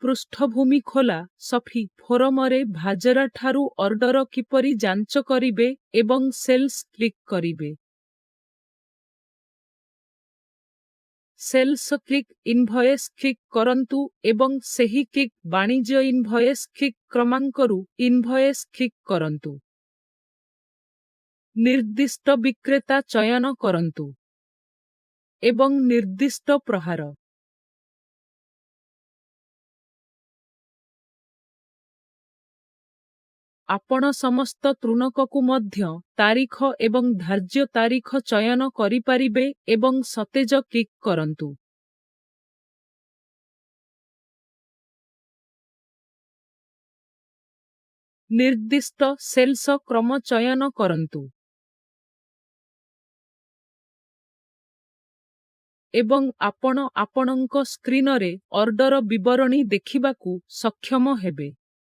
पृष्ठभूमि खोला सफी फोरमरे भाजरा ठारू ऑर्डर किपरि जांच करिबे एवं सेल्स क्लिक करिबे। सेल्स क्लिक इनभॉयस क्लिक करंतु एवं सेही क्लिक वाणिज्य इनभॉयस क्लिक क्रमांकरू इनभॉयस क्लिक करंतु। निर्दिष्ट विक्रेता चयन करंतु एवं निर्दिष्ट प्रहार। आपण समस्त तृणककु मध्य तारीख एवं धार्य तारीख चयन करिपारिबे एवं सतेज क्लिक करंतु। निर्दिष्ट सेल्स क्रम चयन करंतु एवं आपण आपणଙ୍କ स्क्रीन रे ऑर्डर विवरणी देखिबाकू सक्षम हेबे।